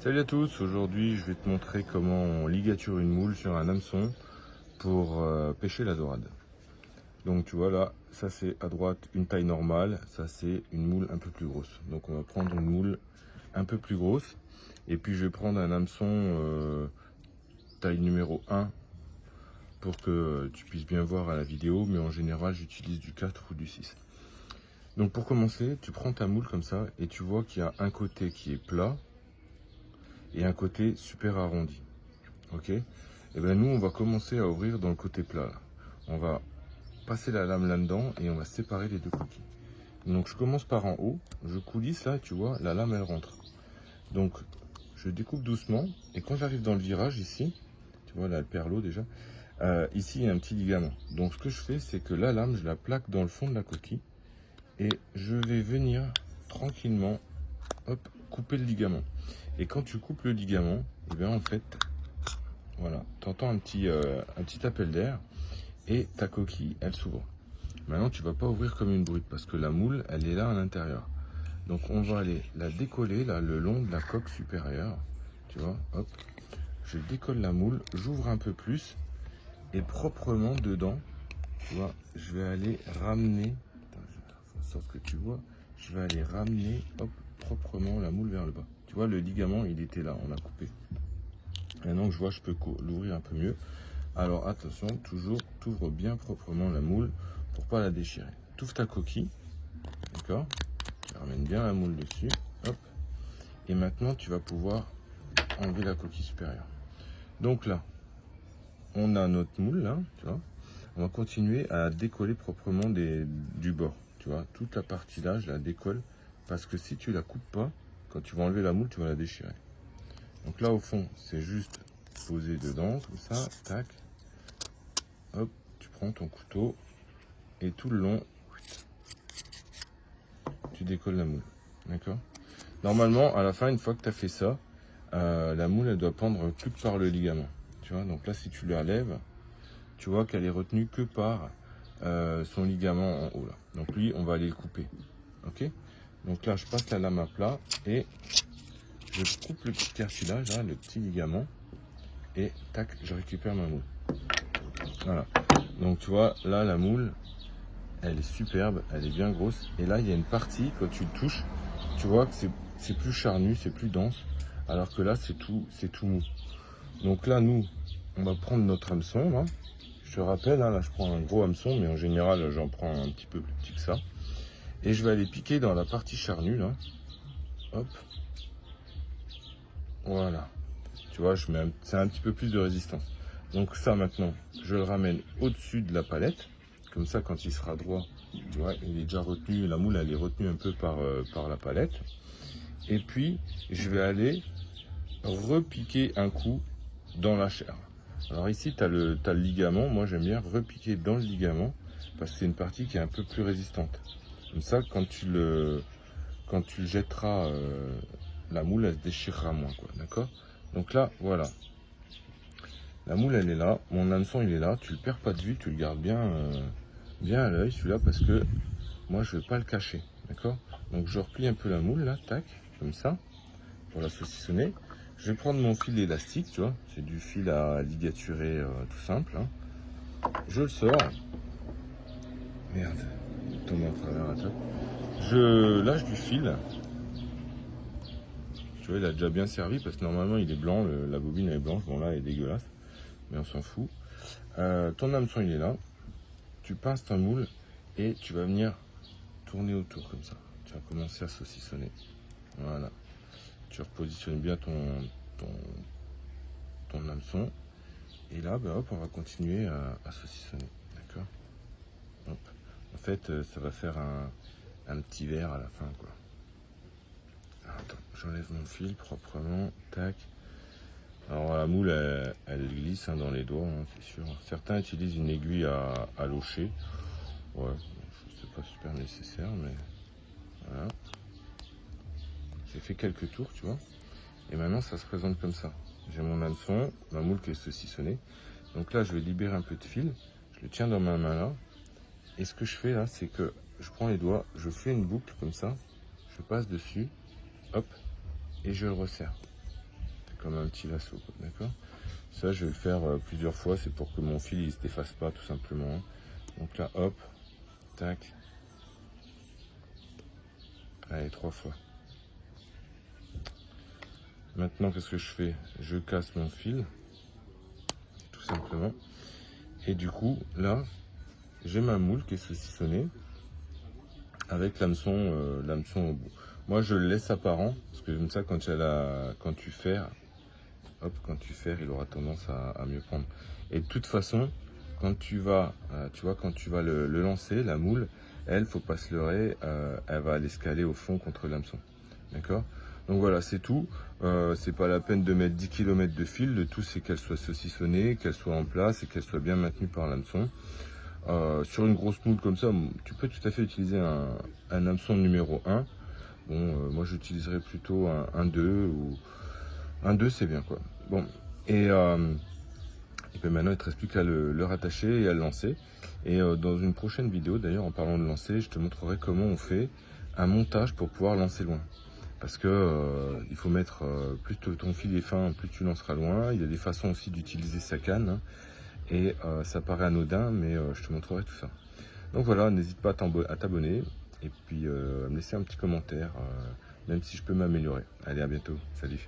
Salut à tous, aujourd'hui je vais te montrer comment on ligature une moule sur un hameçon pour pêcher la dorade. Donc tu vois là, ça c'est à droite une taille normale, ça c'est une moule un peu plus grosse. Donc on va prendre une moule un peu plus grosse et puis je vais prendre un hameçon taille numéro 1 pour que tu puisses bien voir à la vidéo, mais en général j'utilise du 4 ou du 6. Donc pour commencer, tu prends ta moule comme ça et tu vois qu'il y a un côté qui est plat et un côté super arrondi. Ok, et bien nous on va commencer à ouvrir dans le côté plat là. On va passer la lame là-dedans et on va séparer les deux coquilles. Donc je commence par en haut, je coulisse là, tu vois, la lame elle rentre. Donc je découpe doucement et quand j'arrive dans le virage ici, tu vois là elle perd l'eau déjà, ici il y a un petit ligament. Donc ce que je fais c'est que la lame je la plaque dans le fond de la coquille et je vais venir tranquillement, hop, couper le ligament. Et quand tu coupes le ligament, et bien en fait, voilà, tu entends un petit appel d'air et ta coquille, elle s'ouvre. Maintenant, tu vas pas ouvrir comme une brute parce que la moule, elle est là à l'intérieur. Donc, on va aller la décoller là le long de la coque supérieure. Tu vois, hop, je décolle la moule, j'ouvre un peu plus et proprement dedans, tu vois, je vais aller ramener, attends, je vais faire en sorte que tu vois, je vais aller ramener, hop, proprement la moule vers le bas. Tu vois, le ligament, il était là, on l'a coupé. Maintenant que je vois, je peux l'ouvrir un peu mieux. Alors attention, toujours, t'ouvres bien proprement la moule pour pas la déchirer. T'ouvres ta coquille, d'accord? Tu ramènes bien la moule dessus, hop. Et maintenant, tu vas pouvoir enlever la coquille supérieure. Donc là, on a notre moule là, tu vois. On va continuer à décoller proprement du bord, tu vois. Toute la partie là, je la décolle parce que si tu la coupes pas, quand tu vas enlever la moule, tu vas la déchirer. Donc là, au fond, c'est juste poser dedans, comme ça, tac. Hop, tu prends ton couteau et tout le long, tu décolles la moule. D'accord? Normalement, à la fin, une fois que tu as fait ça, la moule, elle doit pendre plus que par le ligament. Tu vois? Donc là, si tu la lèves, tu vois qu'elle est retenue que par son ligament en haut. Là. Donc lui, on va aller le couper. Ok? Donc là, je passe la lame à plat et je coupe le petit cartilage, là, le petit ligament. Et tac, je récupère ma moule. Voilà. Donc tu vois, là, la moule, elle est superbe, elle est bien grosse. Et là, il y a une partie, quand tu le touches, tu vois que c'est plus charnu, c'est plus dense. Alors que là, c'est tout mou. Donc là, nous, on va prendre notre hameçon. Là. Je te rappelle, hein, là, je prends un gros hameçon, mais en général, j'en prends un petit peu plus petit que ça. Et je vais aller piquer dans la partie charnue, là. Hop. Voilà. Tu vois, c'est un petit peu plus de résistance. Donc ça, maintenant, je le ramène au-dessus de la palette. Comme ça, quand il sera droit, tu vois, il est déjà retenu, la moule, elle est retenue un peu par la palette. Et puis, je vais aller repiquer un coup dans la chair. Alors ici, tu as le ligament. Moi, j'aime bien repiquer dans le ligament parce que c'est une partie qui est un peu plus résistante. Comme ça, quand tu le jetteras, la moule, elle se déchirera moins, quoi. D'accord? Donc là, voilà. La moule, elle est là. Mon hameçon, il est là. Tu le perds pas de vue. Tu le gardes bien, bien à l'œil, celui-là, parce que moi, je ne vais pas le cacher. D'accord? Donc, je replie un peu la moule, là. Tac. Comme ça. Pour la saucissonner. Je vais prendre mon fil élastique, tu vois. C'est du fil à ligaturer tout simple. Hein. Je le sors. Merde. Il tombe à travers la table. Je lâche du fil. Tu vois, il a déjà bien servi parce que normalement, il est blanc. La bobine, elle est blanche. Bon, là, elle est dégueulasse. Mais on s'en fout. Ton hameçon, il est là. Tu pinces ta moule et tu vas venir tourner autour comme ça. Tu vas commencer à saucissonner. Voilà. Tu repositionnes bien ton hameçon. Et là, ben hop, on va continuer à saucissonner. D'accord? En fait, ça va faire un petit verre à la fin, quoi. Alors, attends, j'enlève mon fil proprement. Tac. Alors la moule, elle glisse hein, dans les doigts, hein, c'est sûr. Certains utilisent une aiguille à locher. Ouais, c'est pas super nécessaire, mais voilà. J'ai fait quelques tours, tu vois. Et maintenant, ça se présente comme ça. J'ai mon hameçon, ma moule qui est saucissonnée. Donc là, je vais libérer un peu de fil. Je le tiens dans ma main là. Et ce que je fais là, c'est que je prends les doigts, je fais une boucle comme ça. Je passe dessus, hop, et je le resserre. comme un petit lasso, d'accord. Ça, je vais le faire plusieurs fois, c'est pour que mon fil il se défasse pas, tout simplement. Donc là, hop, tac. Allez, 3 fois. Maintenant, qu'est-ce que je fais? Je casse mon fil, tout simplement. Et du coup, là, j'ai ma moule qui est saucissonnée avec l'hameçon au bout. Moi, je le laisse apparent, parce que comme ça, quand tu ferres, hop, quand tu ferres, il aura tendance à mieux prendre. Et de toute façon, quand tu vas, tu vois, quand tu vas le lancer, la moule, elle, faut pas se leurrer, elle va aller se caler au fond contre l'hameçon. D'accord? Donc voilà, c'est tout. C'est pas la peine de mettre 10 km de fil. Le tout, c'est qu'elle soit saucissonnée, qu'elle soit en place et qu'elle soit bien maintenue par l'hameçon. Sur une grosse moule comme ça, tu peux tout à fait utiliser un hameçon numéro 1. Bon, moi j'utiliserais plutôt un 2 ou un 2, c'est bien quoi. Bon, et puis maintenant il ne te reste plus qu'à le rattacher et à le lancer. Et dans une prochaine vidéo, d'ailleurs, en parlant de lancer, je te montrerai comment on fait un montage pour pouvoir lancer loin. Parce que il faut mettre, plus ton fil est fin, plus tu lanceras loin. Il y a des façons aussi d'utiliser sa canne. Hein. Et ça paraît anodin, mais je te montrerai tout ça. Donc voilà, n'hésite pas à t'abonner et puis à me laisser un petit commentaire, même si je peux m'améliorer. Allez, à bientôt. Salut.